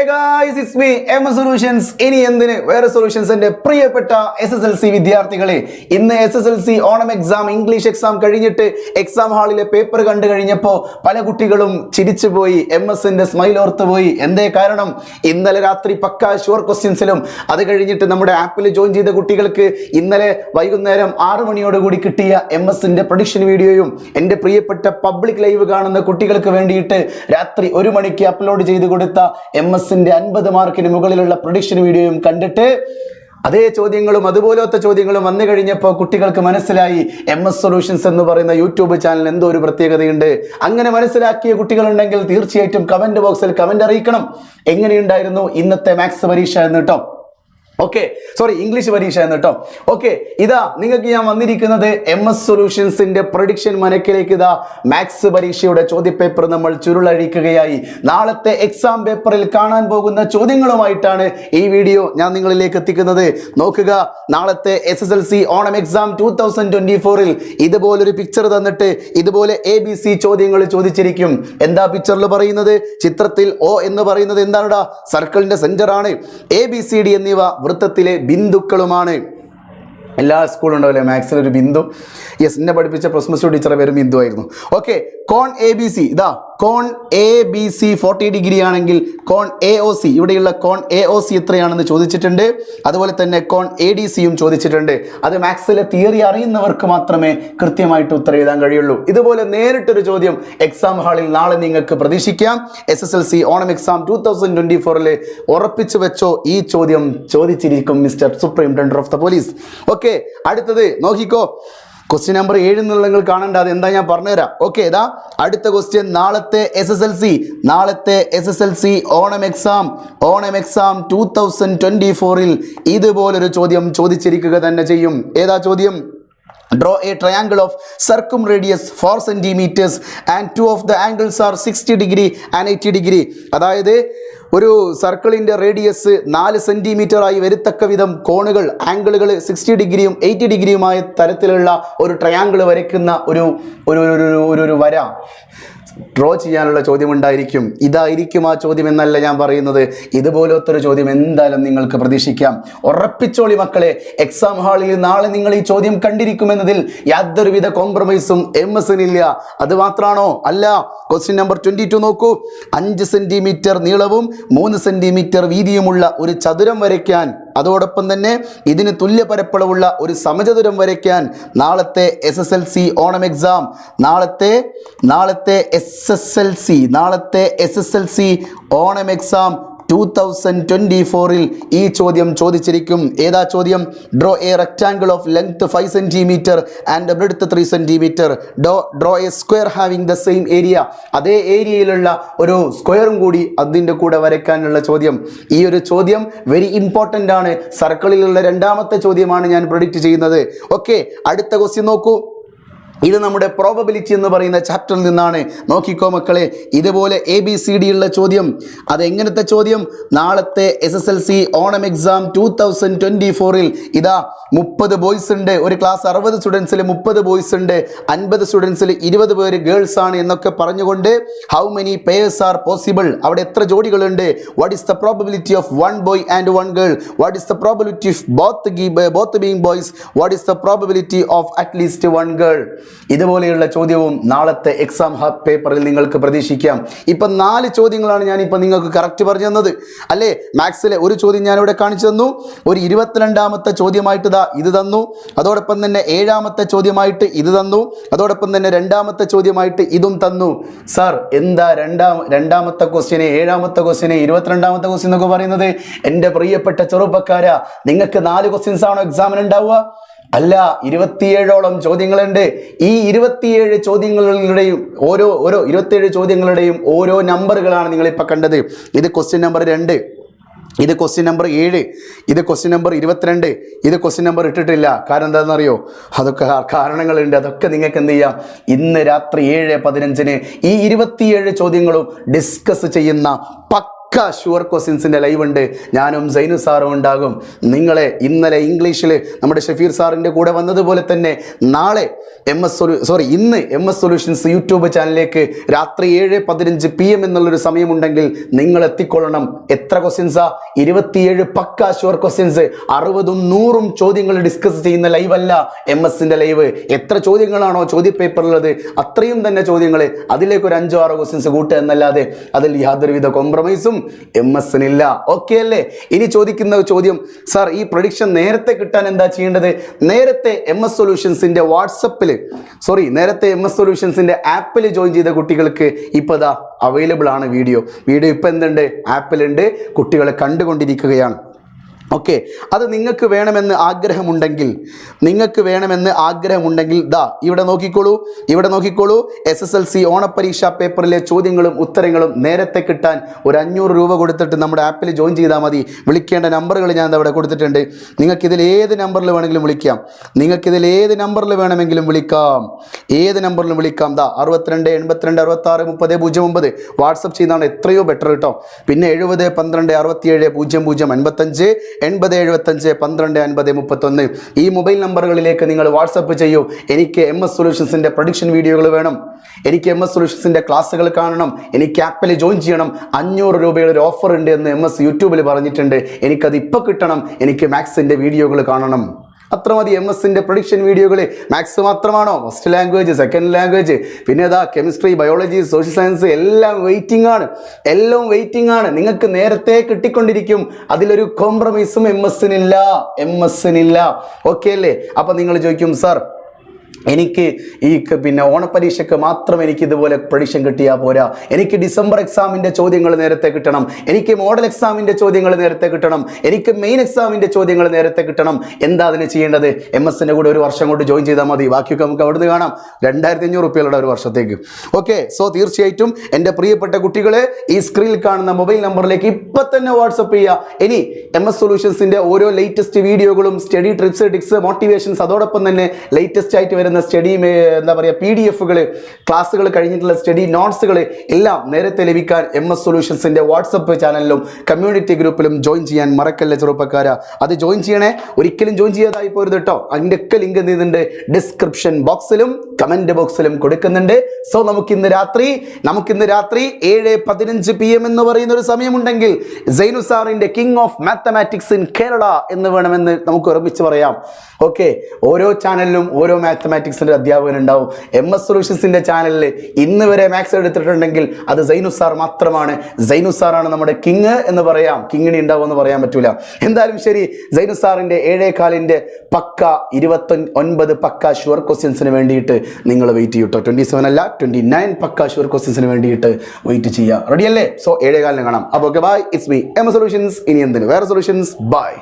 guys, it's me, M Solutions. ഇനി എന്തിന് വേറെ സൊല്യൂഷൻസിന്റെ പ്രിയപ്പെട്ട SSLC വിദ്യാർത്ഥികളെ, ഇന്ന് SSLC Onam exam English exam കഴിഞ്ഞിട്ട് എക്സാം ഹാളിലെ പേപ്പർ കണ്ടു കഴിഞ്ഞപ്പോൾ പല കുട്ടികളും ചിരിച്ചുപോയി, MS-ന്റെ സ്മൈൽ ഓർത്തുപോയി. എന്തേ കാരണം? ഇന്നലെ രാത്രി പക്ക ഷുവർ ക്വസ്റ്റ്യൻസിലും അത് കഴിഞ്ഞിട്ട് നമ്മുടെ ആപ്പിൽ ജോയിൻ ചെയ്ത കുട്ടികൾക്ക് ഇന്നലെ വൈകുന്നേരം 6 മണിയോടുകൂടി കിട്ടിയ MS-ന്റെ പ്രൊഡിക്ഷൻ വീഡിയോയും എൻ്റെ പ്രിയപ്പെട്ട പബ്ലിക് ലൈവ് കാണുന്ന കുട്ടികൾക്ക് വേണ്ടിയിട്ട് രാത്രി 1 മണിക്ക് അപ്ലോഡ് ചെയ്ത് കൊടുത്ത MS-ന്റെ 50 മാർക്കിന് മുകളിലുള്ള പ്രൊഡിക്ഷൻ വീഡിയോയും കണ്ടിട്ട് അതേ ചോദ്യങ്ങളും അതുപോലത്തെ ചോദ്യങ്ങളും വന്നു കഴിഞ്ഞപ്പോൾ കുട്ടികൾക്ക് മനസ്സിലായി MS സൊല്യൂഷൻസ് എന്ന് പറയുന്ന യൂട്യൂബ് ചാനൽ എന്തോ ഒരു പ്രത്യേകതയുണ്ട്. അങ്ങനെ മനസ്സിലാക്കിയ കുട്ടികളുണ്ടെങ്കിൽ തീർച്ചയായിട്ടും കമന്റ് ബോക്സിൽ കമന്റ് അറിയിക്കണം. എങ്ങനെയുണ്ടായിരുന്നു ഇന്നത്തെ മാത്സ് പരീക്ഷ എന്ന് കേട്ടോ. ഇംഗ്ലീഷ് പരീക്ഷ എന്ന് കേട്ടോ. ഇതാ നിങ്ങൾക്ക് ഞാൻ വന്നിരിക്കുന്നത് MS സൊല്യൂഷൻസിന്റെ പ്രൊഡിക്ഷൻ മനക്കിലേക്ക്. ഇതാ മാത്സ് പരീക്ഷയുടെ ചോദ്യപേപ്പർ നമ്മൾ ചുരുളഴിക്കുകയായി. നാളത്തെ എക്സാം പേപ്പറിൽ കാണാൻ പോകുന്ന ചോദ്യങ്ങളുമായിട്ടാണ് ഈ വീഡിയോ ഞാൻ നിങ്ങളിലേക്ക് എത്തിക്കുന്നത്. നോക്കുക, നാളത്തെ SSLC ഓണം എക്സാം 2024-ൽ ഇതുപോലൊരു പിക്ചർ തന്നിട്ട് ഇതുപോലെ ABC ചോദ്യങ്ങൾ ചോദിച്ചിരിക്കും. എന്താ പിക്ചറിൽ പറയുന്നത്? ചിത്രത്തിൽ O എന്ന് പറയുന്നത് എന്താണെടാ? സർക്കിളിന്റെ സെന്റർ ആണ്. ABCD എന്നിവ വൃത്തത്തിലെ ബിന്ദുക്കളുമാണ്. എല്ലാ സ്കൂളും ഉണ്ടാവില്ലേ മാത്സിൽ ഒരു ബിന്ദു? യെസ്, എന്നെ പഠിപ്പിച്ച പ്രൊസ്മസ് ടീച്ചറെ പേര് ബിന്ദു ആയിരുന്നു. കോൺ ABC, ഇതാ കോൺ ABC 40 ഡിഗ്രി ആണെങ്കിൽ കോൺ AOC, ഇവിടെയുള്ള കോൺ AOC എത്രയാണെന്ന് ചോദിച്ചിട്ടുണ്ട്. അതുപോലെ തന്നെ കോൺ ADCയും ചോദിച്ചിട്ടുണ്ട്. അത് മാത്സിലെ തിയറി അറിയുന്നവർക്ക് മാത്രമേ കൃത്യമായിട്ട് ഉത്തരം എഴുതാൻ കഴിയുള്ളൂ. ഇതുപോലെ നേരിട്ടൊരു ചോദ്യം എക്സാം ഹാളിൽ നാളെ നിങ്ങൾക്ക് പ്രതീക്ഷിക്കാം. SSLC ഓണം എക്സാം 2024-ൽ ഉറപ്പിച്ചു വെച്ചോ, ഈ ചോദ്യം ചോദിച്ചിരിക്കും mister superintendent of the police. അടുത്തത് നോക്കിക്കോ, ക്വസ്റ്റ്യൻ നമ്പർ 7 നിങ്ങൾ കാണണ്ട, അത് എന്താ ഞാൻ പറഞ്ഞുതരാം. ഇതാ അടുത്ത ക്വസ്റ്റ്യൻ. നാളത്തെ SSLC ഓണം എക്സാം 2024-ൽ ഇതുപോലൊരു ചോദ്യം ചോദിച്ചിരിക്കുക തന്നെ ചെയ്യും. ഏതാ ചോദ്യം? Draw a triangle of circumradius 4 centimeters and two of the angles are 60 degree and 80 degree. അതായത് ഒരു സർക്കിളിൻ്റെ റേഡിയസ് 4 സെൻറ്റിമീറ്റർ ആയി വരത്തക്ക വിധം കോണുകൾ, ആംഗിളുകൾ 60 ഡിഗ്രിയും 80 ഡിഗ്രിയുമായ തരത്തിലുള്ള ഒരു ട്രയാങ്കിൾ വരയ്ക്കുന്ന ഒരു വര ഡ്രോ ചെയ്യാനുള്ള ചോദ്യം ഉണ്ടായിരിക്കും. ഇതായിരിക്കും ആ ചോദ്യം എന്നല്ല ഞാൻ പറയുന്നത്. ഇതുപോലത്തെ ഒരു ചോദ്യം എന്തായാലും നിങ്ങൾക്ക് പ്രതീക്ഷിക്കാം. ഉറപ്പിച്ചോളി മക്കളെ, എക്സാം ഹാളിൽ നാളെ നിങ്ങൾ ഈ ചോദ്യം കണ്ടിരിക്കുമെന്നതിൽ യാതൊരുവിധ കോംപ്രമൈസും MS-നില്ല. അത് മാത്രമാണോ? അല്ല. ക്വസ്റ്റ്യൻ നമ്പർ 22 നോക്കൂ. 5 സെൻറ്റിമീറ്റർ നീളവും 3 സെൻറ്റിമീറ്റർ വീതിയുമുള്ള ഒരു ചതുരം വരയ്ക്കാൻ, അതോടൊപ്പം തന്നെ ഇതിന് തുല്യ പരപ്പളവുള്ള ഒരു സമചതുരം വരയ്ക്കാൻ നാളത്തെ SSLC ഓണം എക്സാം, നാളത്തെ SSLC ഓണം എക്സാം 2024-ൽ ഈ ചോദ്യം ചോദിച്ചിരിക്കും. ഏതാ ചോദ്യം? Draw A rectangle of length 5 centimetre and breadth 3 centimetre. Draw A square having the same area. അതേ ഏരിയയിലുള്ള ഒരു സ്ക്വയറും കൂടി അതിൻ്റെ കൂടെ വരയ്ക്കാനുള്ള ചോദ്യം. ഈ ഒരു ചോദ്യം വെരി ഇമ്പോർട്ടൻ്റ് ആണ്. സർക്കിളിലുള്ള 2ാമത്തെ ചോദ്യമാണ് ഞാൻ പ്രെഡിക്റ്റ് ചെയ്യുന്നത്. അടുത്ത ക്വസ്റ്റ്യൻ നോക്കൂ. ഇത് നമ്മുടെ പ്രോബബിലിറ്റി എന്ന് പറയുന്ന ചാപ്റ്ററിൽ നിന്നാണ്. നോക്കിക്കോ മക്കളെ, ഇതുപോലെ ABCD ഉള്ള ചോദ്യം. അതെങ്ങനത്തെ ചോദ്യം? നാളത്തെ SSLC ഓണം എക്സാം 2024-ൽ ഇതാ 30 ബോയ്സ് ഉണ്ട്. ഒരു ക്ലാസ് 60 സ്റ്റുഡൻസിൽ 30 ബോയ്സ് ഉണ്ട്, 50 സ്റ്റുഡൻസിൽ 20 പേര് ഗേൾസ് ആണ് എന്നൊക്കെ പറഞ്ഞുകൊണ്ട് how many pairs are possible, അവിടെ എത്ര ജോഡികളുണ്ട്? What is the probability of 1 boy and 1 girl? What is the probability of both being boys? What is the probability of at least 1 girl? ഇതുപോലെയുള്ള ചോദ്യവും നാളത്തെ എക്സാം പേപ്പറിൽ നിങ്ങൾക്ക് പ്രതീക്ഷിക്കാം. ഇപ്പം 4 ചോദ്യങ്ങളാണ് ഞാനിപ്പോൾ നിങ്ങൾക്ക് കറക്റ്റ് പറഞ്ഞു തന്നത് അല്ലേ? മാത്സിലെ ഒരു ചോദ്യം ഞാനിവിടെ കാണിച്ചു തന്നു. ഒരു 22ാമത്തെ ചോദ്യമായിട്ട് ഇത് തന്നു. അതോടൊപ്പം തന്നെ 7ാമത്തെ ചോദ്യമായിട്ട് ഇത് തന്നു. അതോടൊപ്പം തന്നെ 2ാമത്തെ ചോദ്യമായിട്ട് ഇതും തന്നു. സാർ, എന്താ രണ്ടാമത്തെ ക്വസ്റ്റ്യനെ, 7ാമത്തെ ക്വസ്റ്റ്യനെ 22ാമത്തെ ക്വസ്റ്റ്യൻ എന്നൊക്കെ പറയുന്നത്? എൻ്റെ പ്രിയപ്പെട്ട ചെറുപ്പക്കാരാ, നിങ്ങൾക്ക് 4 ക്വസ്റ്റ്യൻസ് ആണോ എക്സാമിന് ഉണ്ടാവുക? അല്ല, 27ഓളം ചോദ്യങ്ങളുണ്ട്. ഈ 27 ചോദ്യങ്ങളുടെയും ഓരോ 27 ചോദ്യങ്ങളുടെയും ഓരോ നമ്പറുകളാണ് നിങ്ങളിപ്പോൾ കണ്ടത്. ഇത് ക്വസ്റ്റ്യൻ നമ്പർ 2, ഇത് ക്വസ്റ്റ്യൻ നമ്പർ 7, ഇത് ക്വസ്റ്റ്യൻ നമ്പർ 22, ഇത് ക്വസ്റ്റ്യൻ നമ്പർ ഇട്ടിട്ടില്ല. കാരണം എന്താണെന്നറിയോ? അതൊക്കെ കാരണങ്ങളുണ്ട്. അതൊക്കെ നിങ്ങൾക്ക് എന്ത് ചെയ്യാം? ഇന്ന് രാത്രി 7:15 ഈ 27 ചോദ്യങ്ങളും ഡിസ്കസ് ചെയ്യുന്ന പക്ക ഷുവർ ക്വസ്റ്റ്യൻസിൻ്റെ ലൈവ് ഉണ്ട്. ഞാനും സൈനു സാറും ഉണ്ടാകും. നിങ്ങളെ ഇന്നലെ ഇംഗ്ലീഷിൽ നമ്മുടെ ഷഫീർ സാറിൻ്റെ കൂടെ വന്നതുപോലെ തന്നെ നാളെ ഇന്ന് എം എസ് സൊല്യൂഷൻസ് യൂട്യൂബ് ചാനലിലേക്ക് രാത്രി 7:15 PM എന്നുള്ളൊരു സമയമുണ്ടെങ്കിൽ നിങ്ങൾ എത്തിക്കൊള്ളണം. എത്ര ക്വസ്റ്റ്യൻസാ? 27 പക്ക ഷുവർ ക്വസ്റ്റ്യൻസ്, 60ഉം 100ഉം ചോദ്യങ്ങൾ ഡിസ്കസ് ചെയ്യുന്ന ലൈവ് അല്ല എം എസിൻ്റെ ലൈവ്. എത്ര ചോദ്യങ്ങളാണോ ചോദ്യപേപ്പറിലുള്ളത് അത്രയും തന്നെ ചോദ്യങ്ങൾ, അതിലേക്ക് ഒരു 5-6 ക്വസ്റ്റ്യൻസ് കൂട്ടുക എന്നല്ലാതെ അതിൽ യാതൊരുവിധ കോംപ്രമൈസും എം എസിനില്ല. ഓക്കെ അല്ലേ? ഇനി ചോദിക്കുന്ന ചോദ്യം, സാർ ഈ പ്രൊഡിക്ഷൻ നേരത്തെ കിട്ടാൻ എന്താ ചെയ്യേണ്ടത്? നേരത്തെ എം എസ് സൊല്യൂഷൻസിന്റെ നേരത്തെ എം എസ് സൊല്യൂഷൻസിന്റെ ആപ്പിൽ ജോയിൻ ചെയ്ത കുട്ടികൾക്ക് ഇപ്പോൾ ദാ അവൈലബിൾ ആണ് വീഡിയോ ഇപ്പം എന്തുണ്ട്? ആപ്പിലുണ്ട്, കുട്ടികളെ കണ്ടുകൊണ്ടിരിക്കുകയാണ്. ഓക്കെ, അത് നിങ്ങൾക്ക് വേണമെന്ന് ആഗ്രഹമുണ്ടെങ്കിൽ ദാ ഇവിടെ നോക്കിക്കോളൂ. SSLC ഓണപരീക്ഷാ പേപ്പറിലെ ചോദ്യങ്ങളും ഉത്തരങ്ങളും നേരത്തെ കിട്ടാൻ ഒരു 500 രൂപ കൊടുത്തിട്ട് നമ്മുടെ ആപ്പിൽ ജോയിൻ ചെയ്താൽ മതി. വിളിക്കേണ്ട നമ്പറുകൾ ഞാൻ അവിടെ കൊടുത്തിട്ടുണ്ട്. നിങ്ങൾക്കിതിൽ ഏത് നമ്പറിൽ വേണമെങ്കിലും വിളിക്കാം. ഏത് നമ്പറിലും വിളിക്കാം. ദാ 62 82 66 30 09 വാട്സപ്പ് ചെയ്യുന്നതാണ് എത്രയോ ബെറ്റർ കേട്ടോ. പിന്നെ 70 12 67 00 55 80 75 12 50 31 ഈ മൊബൈൽ നമ്പറുകളിലേക്ക് നിങ്ങൾ വാട്സപ്പ് ചെയ്യൂ. എനിക്ക് എം എസ് സൊല്യൂഷൻസിൻ്റെ പ്രൊഡിക്ഷൻ വീഡിയോകൾ വേണം, എനിക്ക് എം എസ് സൊല്യൂഷൻസിൻ്റെ ക്ലാസ്സുകൾ കാണണം, എനിക്ക് ആപ്പിൽ ജോയിൻ ചെയ്യണം, 500 രൂപയുടെ ഒരു ഓഫർ ഉണ്ട് എന്ന് എം എസ് യൂട്യൂബിൽ പറഞ്ഞിട്ടുണ്ട്, എനിക്കത് ഇപ്പോൾ കിട്ടണം, എനിക്ക് മാത്സിൻ്റെ വീഡിയോകൾ കാണണം. അത്ര മതി. എം എസിൻ്റെ പ്രൊഡിക്ഷൻ വീഡിയോകൾ മാത്സ് മാത്രമാണോ? ഫസ്റ്റ് ലാംഗ്വേജ്, സെക്കൻഡ് ലാംഗ്വേജ്, പിന്നെ അതാ കെമിസ്ട്രി, ബയോളജി, സോഷ്യൽ സയൻസ് എല്ലാം വെയിറ്റിംഗ് ആണ്. നിങ്ങൾക്ക് നേരത്തെ കിട്ടിക്കൊണ്ടിരിക്കും. അതിലൊരു കോംപ്രമൈസും എം എസിനില്ല. ഓക്കെ അല്ലേ? അപ്പം നിങ്ങൾ ചോദിക്കും, സാർ എനിക്ക് പിന്നെ ഓണപ്പരീക്ഷയ്ക്ക് മാത്രം എനിക്ക് ഇതുപോലെ പ്രൊഡിക്ഷൻ കിട്ടിയാൽ പോരാ, എനിക്ക് ഡിസംബർ എക്സാമിൻ്റെ ചോദ്യങ്ങൾ നേരത്തെ കിട്ടണം, എനിക്ക് മോഡൽ എക്സാമിൻ്റെ ചോദ്യങ്ങൾ നേരത്തെ കിട്ടണം, എനിക്ക് മെയിൻ എക്സാമിൻ്റെ ചോദ്യങ്ങൾ നേരത്തെ കിട്ടണം. എന്താ അതിന് ചെയ്യേണ്ടത്? എം എസിൻ്റെ കൂടെ ഒരു വർഷം കൊണ്ട് ജോയിൻ ചെയ്താൽ മതി. ബാക്കിയൊക്കെ നമുക്ക് അവിടുന്ന് കാണാം. 2500 രൂപയുടെ ഒരു വർഷത്തേക്ക്. ഓക്കെ, സോ തീർച്ചയായിട്ടും എൻ്റെ പ്രിയപ്പെട്ട കുട്ടികളെ ഈ സ്ക്രീനിൽ കാണുന്ന മൊബൈൽ നമ്പറിലേക്ക് ഇപ്പം തന്നെ വാട്സപ്പ് ചെയ്യുക. ഇനി എം എസ് സൊല്യൂഷൻസിൻ്റെ ഓരോ ലേറ്റസ്റ്റ് വീഡിയോകളും, സ്റ്റഡി ട്രിക്സ്, മോട്ടിവേഷൻസ്, അതോടൊപ്പം തന്നെ ലേറ്റസ്റ്റ് ആയിട്ട് വരുന്ന സ്റ്റഡി PDF-കൾ, ക്ലാസ്സുകൾ കഴിഞ്ഞിട്ടുള്ള സ്റ്റഡി നോട്ട്സുകൾ എല്ലാം നേരത്തെ ലഭിക്കാൻ എം എസ് സൊല്യൂഷൻസിൻ്റെ വാട്സപ്പ് ചാനലിലും കമ്മ്യൂണിറ്റി ഗ്രൂപ്പിലും ജോയിൻ ചെയ്യാൻ മറക്കല്ല ചെറുപ്പക്കാരാ. അത് ജോയിൻ ചെയ്യണേ, ഒരിക്കലും ജോയിൻ ചെയ്യാതായി പോരുത് കേട്ടോ. അതിൻ്റെയൊക്കെ ലിങ്ക് എന്ത് ചെയ്യുന്നുണ്ട്? ഡിസ്ക്രിപ്ഷൻ ബോക്സിലും കമൻറ്റ് ബോക്സിലും കൊടുക്കുന്നുണ്ട്. സോ നമുക്കിന്ന് രാത്രി 7:15 PM എന്ന് പറയുന്ന ഒരു സമയമുണ്ടെങ്കിൽ സൈനു സാറിൻ്റെ king of mathematics in Kerala എന്ന് വേണമെന്ന് നമുക്ക് ഉറപ്പിച്ച് പറയാം. ഓക്കെ, ഓരോ ചാനലിലും ഓരോ മാത്തമാറ്റിക്സിൻ്റെ അധ്യാപകൻ ഉണ്ടാവും. എം എസ് സൊല്യൂഷൻസിൻ്റെ ചാനലിൽ ഇന്ന് വരെ മാത്സ് എടുത്തിട്ടുണ്ടെങ്കിൽ അത് സൈനു സാർ മാത്രമാണ്. സൈനു സാറാണ് നമ്മുടെ കിങ് എന്ന് പറയാം. കിങ്ങിണി ഉണ്ടാവുമെന്ന് പറയാൻ പറ്റൂല. എന്തായാലും ശരി, സൈനു സാറിൻ്റെ 7:15 പക്ക 29 പക്ക ഷുവർ ക്വസ്റ്റ്യൻസിന് വേണ്ടിയിട്ട് നിങ്ങൾ വെയിറ്റ് ചെയ്യൂട്ടോ. 27 അല്ല 29 പക്ക ഷുവർ ക്വസ്റ്റ്യൻസിന് വേണ്ടിയിട്ട് വെയിറ്റ് ചെയ്യുക. റെഡി അല്ലേ? സോ 7:15 കാണാം. അപ്പോൾ okay, bye. It's me M S solutions. ഇനി എന്തിന് വേറെ സൊല്യൂഷൻസ്. ബൈ.